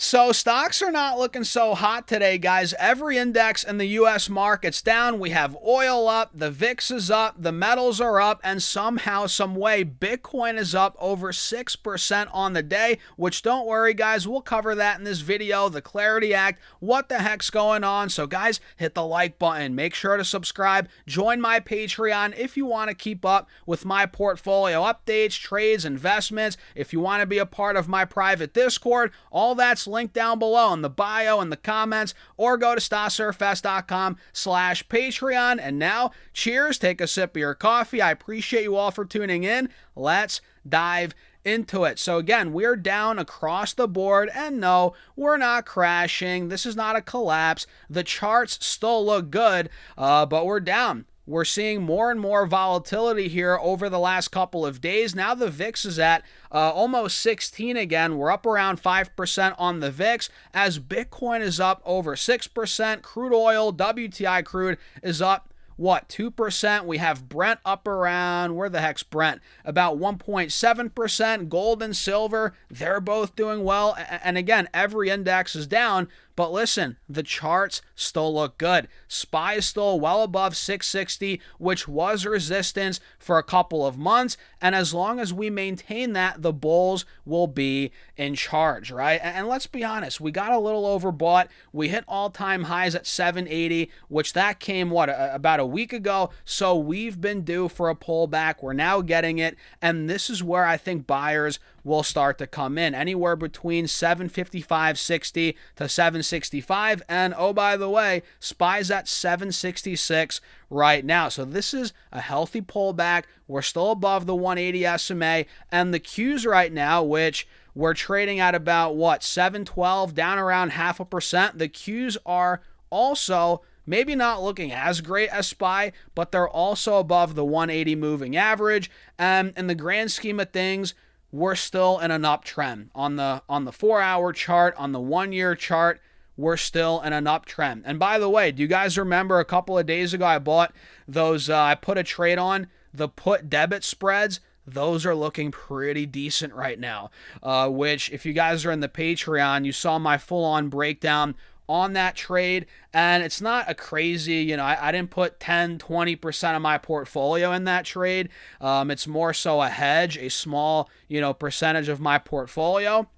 So stocks are not looking so hot today, guys. Every index in the U.S. market's down. We have oil up, the VIX is up, the metals are up, and somehow, some way, Bitcoin is up over 6% on the day, which don't worry, guys, we'll cover that in this video, the Clarity Act, what the heck's going on. So guys, hit the like button, make sure to subscribe, join my Patreon if you want to keep up with my portfolio updates, trades, investments. If you want to be a part of my private Discord, all that's linked down below in the bio and the comments, or go to stasurfest.com/Patreon. And now, cheers, take a sip of your coffee. I appreciate you all for tuning in. Let's dive into it. So again, we're down across the board, and no, we're not crashing. This is not a collapse. The charts still look good, but we're down. We're seeing more and more volatility here over the last couple of days. Now the VIX is at almost 16 again. We're up around 5% on the VIX as Bitcoin is up over 6%. Crude oil, WTI crude is up, 2%? We have Brent up around, where the heck's Brent? About 1.7%. Gold and silver, they're both doing well. And again, every index is down. But listen, the charts still look good. SPY is still well above 660, which was resistance for a couple of months. And as long as we maintain that, the bulls will be in charge, right? And let's be honest, we got a little overbought. We hit all-time highs at 780, which that came, about a week ago. So we've been due for a pullback. We're now getting it. And this is where I think buyers will start to come in, anywhere between 755.60 to 765. And oh, by the way, SPY's at 766 right now. So this is a healthy pullback. We're still above the 180 SMA, and the Qs right now, which we're trading at about 712, down around 0.5%. The Qs are also maybe not looking as great as SPY, but they're also above the 180 moving average. And in the grand scheme of things, we're still in an uptrend. On the 4-hour chart, on the 1-year chart, we're still in an uptrend. And by the way, do you guys remember a couple of days ago I bought those, I put a trade on the put debit spreads? Those are looking pretty decent right now, which if you guys are in the Patreon, you saw my full-on breakdown on that trade, and it's not a crazy, I didn't put 10-20% of my portfolio in that trade. It's more so a hedge, a small, percentage of my portfolio.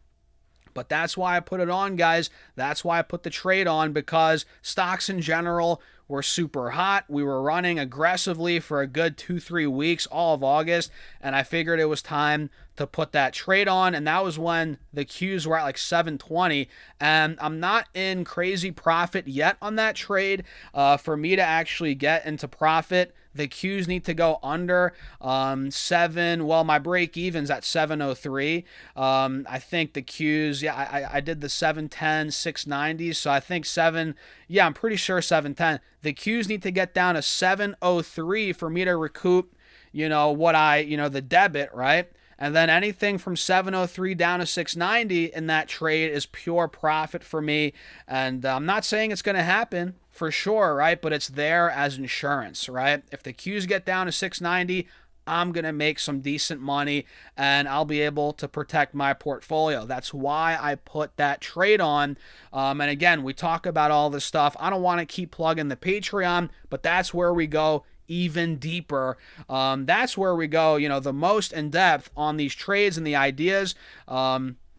But that's why I put it on, guys. That's why I put the trade on, because stocks in general were super hot. We were running aggressively for a good 2-3 weeks, all of August, and I figured it was time to put that trade on, and that was when the Qs were at like 720, and I'm not in crazy profit yet on that trade. For me to actually get into profit, the Qs need to go under 7. Well, my break even's at 703. I think the Qs, I did the 710, 690. So I think I'm pretty sure 710. The Qs need to get down to 703 for me to recoup, the debit, right? And then anything from 703 down to 690 in that trade is pure profit for me. And I'm not saying it's going to happen for sure, right? But it's there as insurance, right? If the Qs get down to 690, I'm going to make some decent money and I'll be able to protect my portfolio. That's why I put that trade on. And again, we talk about all this stuff. I don't want to keep plugging the Patreon, but that's where we go even deeper. That's where we go, the most in depth on these trades and the ideas.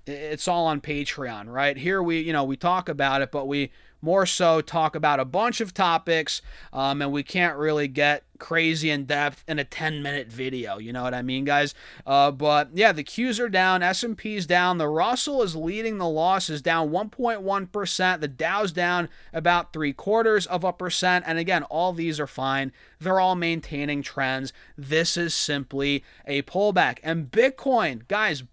It's all on Patreon, right? Here we talk about it, but we more so talk about a bunch of topics, and we can't really get crazy in depth in a 10-minute video. You know what I mean, guys? But yeah, the Qs are down, S&P's down, the Russell is leading the losses, down 1.1%, the Dow's down about 0.75%, and again, all these are fine. They're all maintaining trends. This is simply a pullback. And Bitcoin, guys,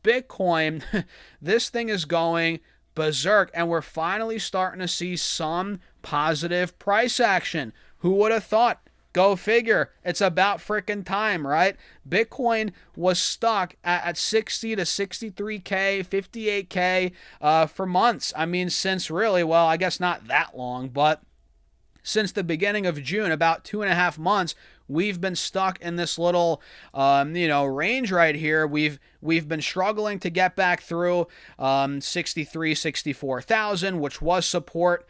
this thing is going berserk, and we're finally starting to see some positive price action. Who would have thought? Go figure. It's about freaking time, right? Bitcoin was stuck at 60 to 63K, 58K for months. I mean, since really, well, I guess not that long, but since the beginning of June, about 2.5 months, we've been stuck in this little, range right here. We've been struggling to get back through 64,000, which was support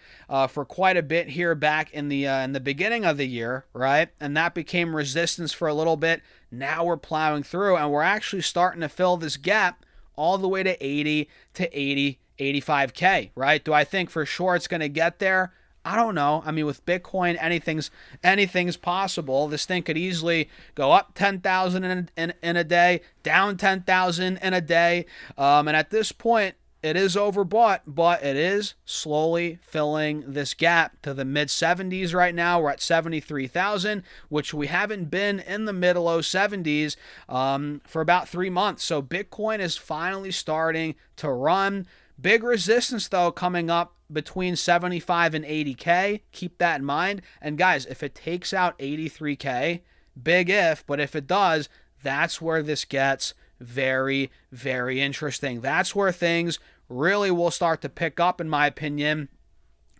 for quite a bit here back in the beginning of the year, right? And that became resistance for a little bit. Now we're plowing through, and we're actually starting to fill this gap all the way to 80 to 85K, right? Do I think for sure it's going to get there? I don't know. I mean, with Bitcoin, anything's possible. This thing could easily go up 10,000 in a day, down 10,000 in a day. And at this point, it is overbought, but it is slowly filling this gap to the mid 70s right now. We're at 73,000, which we haven't been in the mid low 70s for about 3 months. So Bitcoin is finally starting to run. Big resistance, though, coming up between 75 and 80K. Keep that in mind. And guys, if it takes out 83K, big if, but if it does, that's where this gets very, very interesting. That's where things really will start to pick up, in my opinion,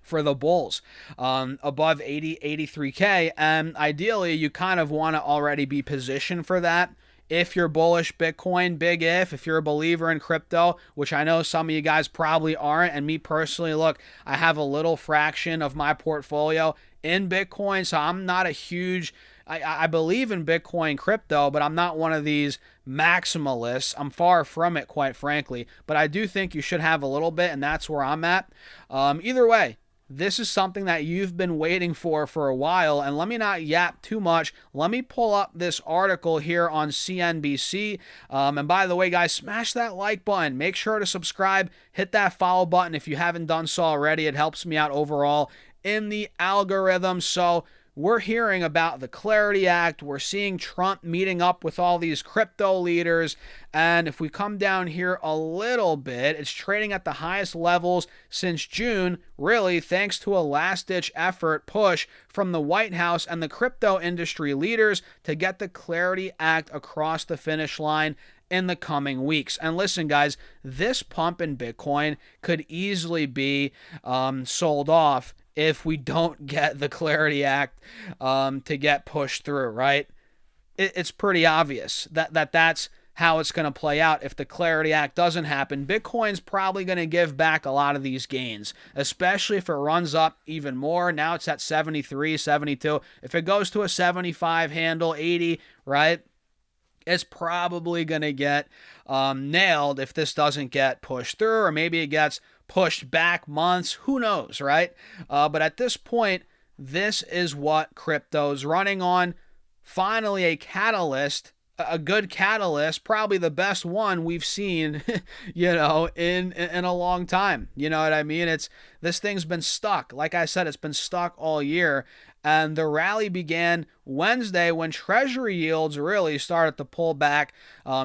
for the bulls above 83K. And ideally, you kind of want to already be positioned for that. If you're bullish Bitcoin, big if you're a believer in crypto, which I know some of you guys probably aren't, and me personally, look, I have a little fraction of my portfolio in Bitcoin, so I'm not a huge, I believe in Bitcoin crypto, but I'm not one of these maximalists. I'm far from it, quite frankly, but I do think you should have a little bit, and that's where I'm at. Either way, this is something that you've been waiting for a while, and let me not yap too much. Let me pull up this article here on CNBC. And by the way, guys, smash that like button. Make sure to subscribe. Hit that follow button if you haven't done so already. It helps me out overall in the algorithm. So we're hearing about the Clarity Act. We're seeing Trump meeting up with all these crypto leaders. And if we come down here a little bit, it's trading at the highest levels since June, really thanks to a last-ditch effort push from the White House and the crypto industry leaders to get the Clarity Act across the finish line in the coming weeks. And listen, guys, this pump in Bitcoin could easily be sold off if we don't get the Clarity Act to get pushed through, right? It's pretty obvious that's how it's going to play out. If the Clarity Act doesn't happen, Bitcoin's probably going to give back a lot of these gains, especially if it runs up even more. Now it's at 73, 72. If it goes to a 75 handle, 80, right? It's probably going to get nailed if this doesn't get pushed through, or maybe it gets pushed back months. Who knows, right? But at this point, this is what crypto's running on. Finally, a catalyst, a good catalyst, probably the best one we've seen, in a long time. You know what I mean? This thing's been stuck. Like I said, it's been stuck all year. And the rally began Wednesday when Treasury yields really started to pull back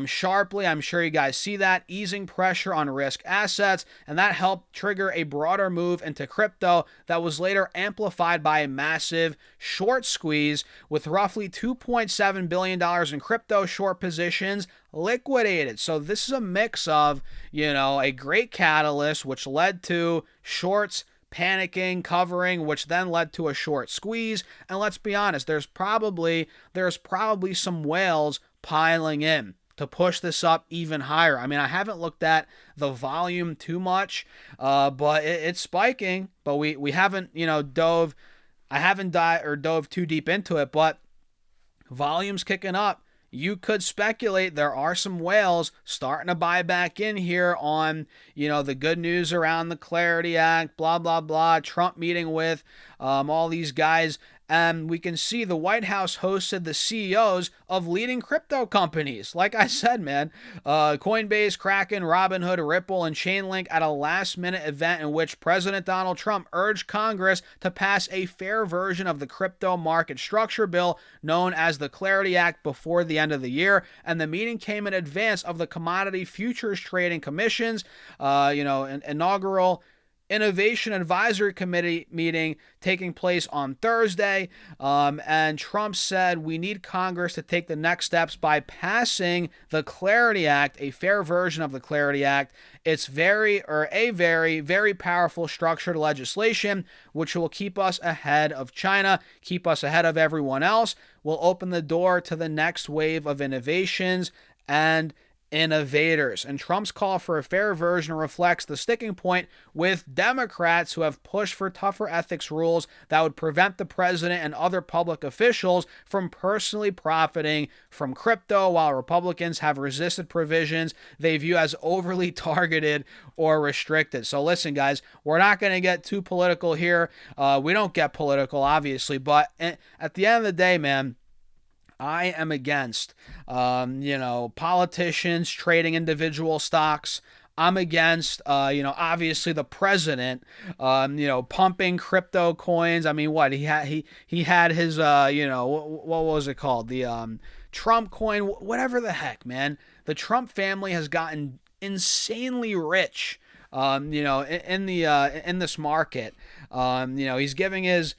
sharply. I'm sure you guys see that, easing pressure on risk assets, and that helped trigger a broader move into crypto that was later amplified by a massive short squeeze, with roughly $2.7 billion in crypto short positions liquidated. So this is a mix of, a great catalyst, which led to shorts panicking, covering, which then led to a short squeeze. And let's be honest, there's probably some whales piling in to push this up even higher. I mean, I haven't looked at the volume too much, but it's spiking. But we haven't, dove too deep into it. But volume's kicking up. You could speculate there are some whales starting to buy back in here on, the good news around the Clarity Act, blah, blah, blah, Trump meeting with all these guys. And we can see the White House hosted the CEOs of leading crypto companies. Like I said, man, Coinbase, Kraken, Robinhood, Ripple, and Chainlink at a last-minute event in which President Donald Trump urged Congress to pass a fair version of the crypto market structure bill known as the Clarity Act before the end of the year. And the meeting came in advance of the Commodity Futures Trading Commission's, inaugural Innovation Advisory Committee meeting taking place on Thursday. And Trump said we need Congress to take the next steps by passing the Clarity Act, a fair version of the Clarity Act. It's very, very powerful structured legislation, which will keep us ahead of China, keep us ahead of everyone else, will open the door to the next wave of innovations and innovators. And Trump's call for a fair version reflects the sticking point with Democrats who have pushed for tougher ethics rules that would prevent the president and other public officials from personally profiting from crypto, while Republicans have resisted provisions they view as overly targeted or restricted. So listen, guys, we're not going to get too political here. We don't get political, obviously, but at the end of the day, man, I am against, politicians trading individual stocks. I'm against, obviously the president, pumping crypto coins. I mean, what he had his, what was it called? The Trump coin, whatever the heck, man. The Trump family has gotten insanely rich, in this market. He's giving his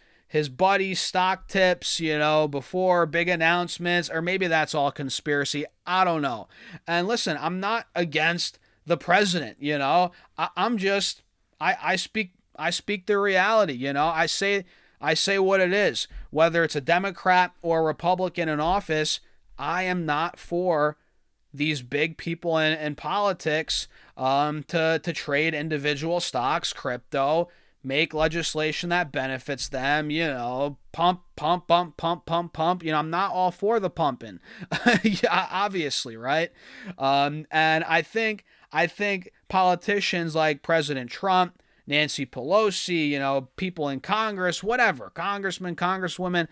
buddies stock tips, before big announcements, or maybe that's all conspiracy. I don't know. And listen, I'm not against the president, I'm just, I speak the reality, I say what it is. Whether it's a Democrat or a Republican in office, I am not for these big people in politics to trade individual stocks, crypto, make legislation that benefits them, pump. I'm not all for the pumping, obviously, right? And I think politicians like President Trump, Nancy Pelosi, people in Congress, whatever, congressmen, congresswomen,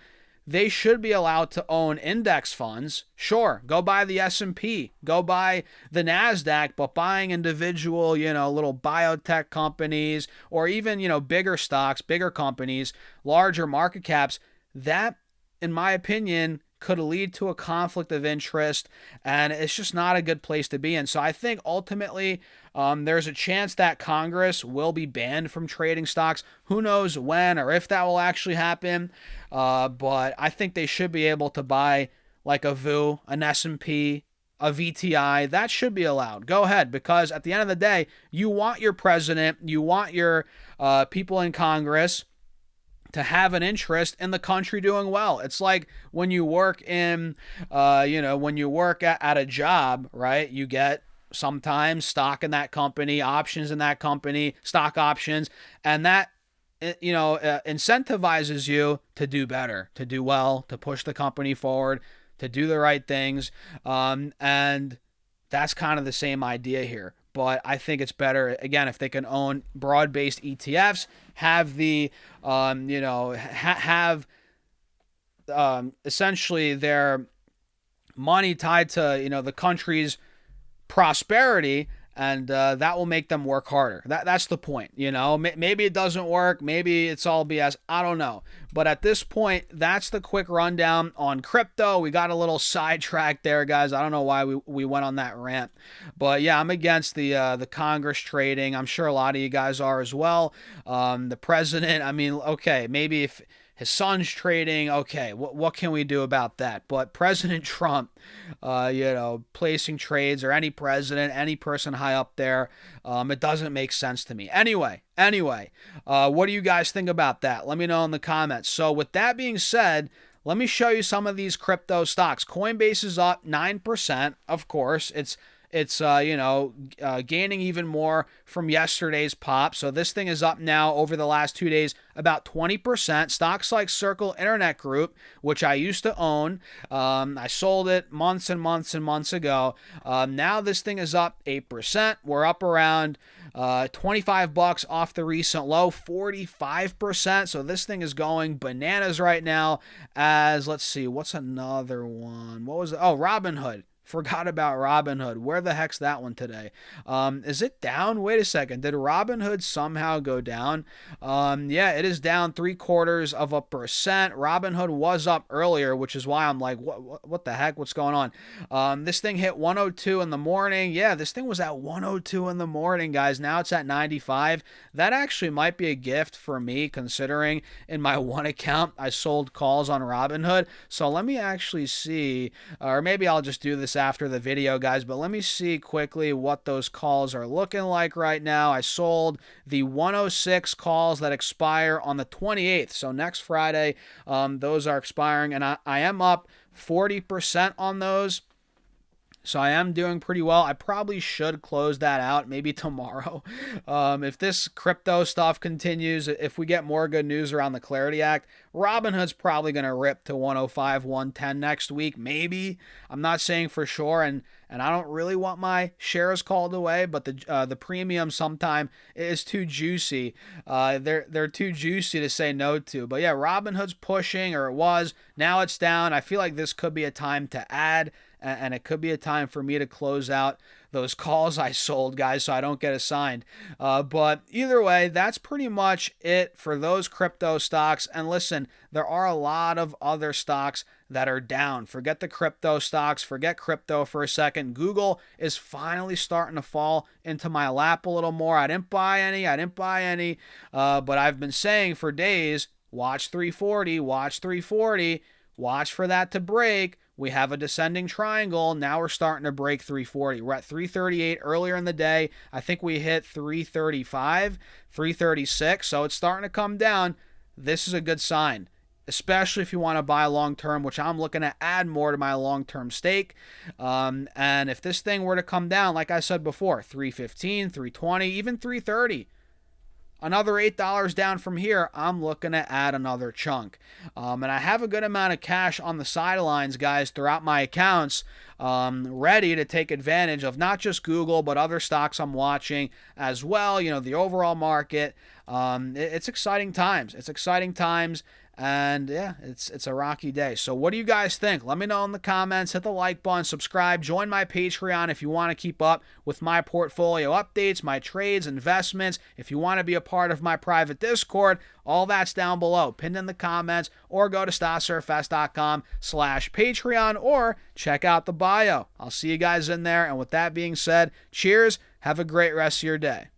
they should be allowed to own index funds. Sure, go buy the S&P, go buy the NASDAQ, but buying individual, little biotech companies or even, bigger stocks, bigger companies, larger market caps, that, in my opinion, could lead to a conflict of interest, and it's just not a good place to be in. So I think ultimately there's a chance that Congress will be banned from trading stocks. Who knows when or if that will actually happen, but I think they should be able to buy like a VU, an S&P, a VTI. That should be allowed. Go ahead, because at the end of the day, you want your president, you want your people in Congress to have an interest in the country doing well. It's like when you work in, when you work at a job, right? You get sometimes stock in that company, options in that company, stock options, and that, incentivizes you to do better, to do well, to push the company forward, to do the right things. And that's kind of the same idea here. But I think it's better, again, if they can own broad-based ETFs, have the, essentially their money tied to, the country's prosperity, and that will make them work harder. That's the point, Maybe it doesn't work. Maybe it's all BS. I don't know. But at this point, that's the quick rundown on crypto. We got a little sidetracked there, guys. I don't know why we went on that rant. But yeah, I'm against the Congress trading. I'm sure a lot of you guys are as well. The president, I mean, okay, maybe if his son's trading, okay, what can we do about that? But President Trump, placing trades, or any president, any person high up there, it doesn't make sense to me. Anyway, what do you guys think about that? Let me know in the comments. So with that being said, let me show you some of these crypto stocks. Coinbase is up 9%. Of course, it's gaining even more from yesterday's pop. So this thing is up now over the last 2 days about 20%. Stocks like Circle Internet Group, which I used to own, I sold it months and months ago. Now this thing is up 8%. We're up around $25 off the recent low, 45%. So this thing is going bananas right now. As let's see, what's another one? What was it? Oh, Robinhood. Forgot about Robinhood. Where the heck's that one today? Is it down? Wait a second. Did Robinhood somehow go down? Yeah, it is down 0.75%. Robinhood was up earlier, which is why I'm like, what the heck? What's going on? This thing hit 102 in the morning. Yeah, this thing was at 102 in the morning, guys. Now it's at 95. That actually might be a gift for me, considering in my one account I sold calls on Robinhood. So let me actually see, or maybe I'll just do this after the video, guys, but let me see quickly what those calls are looking like right now. I sold the 106 calls that expire on the 28th, so next Friday. Those are expiring, and I am up 40% on those. So I am doing pretty well. I probably should close that out maybe tomorrow. If this crypto stuff continues, if we get more good news around the Clarity Act, Robinhood's probably going to rip to 105, 110 next week. Maybe. I'm not saying for sure, and I don't really want my shares called away, but the premium sometime is too juicy. They're too juicy to say no to. But yeah, Robinhood's pushing, or it was. Now it's down. I feel like this could be a time to add, and it could be a time for me to close out those calls I sold, guys, so I don't get assigned. But either way, that's pretty much it for those crypto stocks. And listen, there are a lot of other stocks that are down. Forget the crypto stocks. Forget crypto for a second. Google is finally starting to fall into my lap a little more. I didn't buy any. But I've been saying for days, watch 340, watch 340, watch for that to break. We have a descending triangle. Now we're starting to break 340. We're at 338 earlier in the day. I think we hit 335, 336. So it's starting to come down. This is a good sign, especially if you want to buy long-term, which I'm looking to add more to my long-term stake. And if this thing were to come down, like I said before, 315, 320, even 330, another $8 down from here, I'm looking to add another chunk. And I have a good amount of cash on the sidelines, guys, throughout my accounts, ready to take advantage of not just Google, but other stocks I'm watching as well. You know, the overall market. It's exciting times. And yeah, it's a rocky day. So what do you guys think? Let me know in the comments. Hit the like button, subscribe, join my Patreon if you want to keep up with my portfolio updates, my trades, investments. If you want to be a part of my private Discord, all that's down below, pinned in the comments, or go to stocksurfs.com/Patreon, or check out the bio. I'll see you guys in there. And with that being said, cheers. Have a great rest of your day.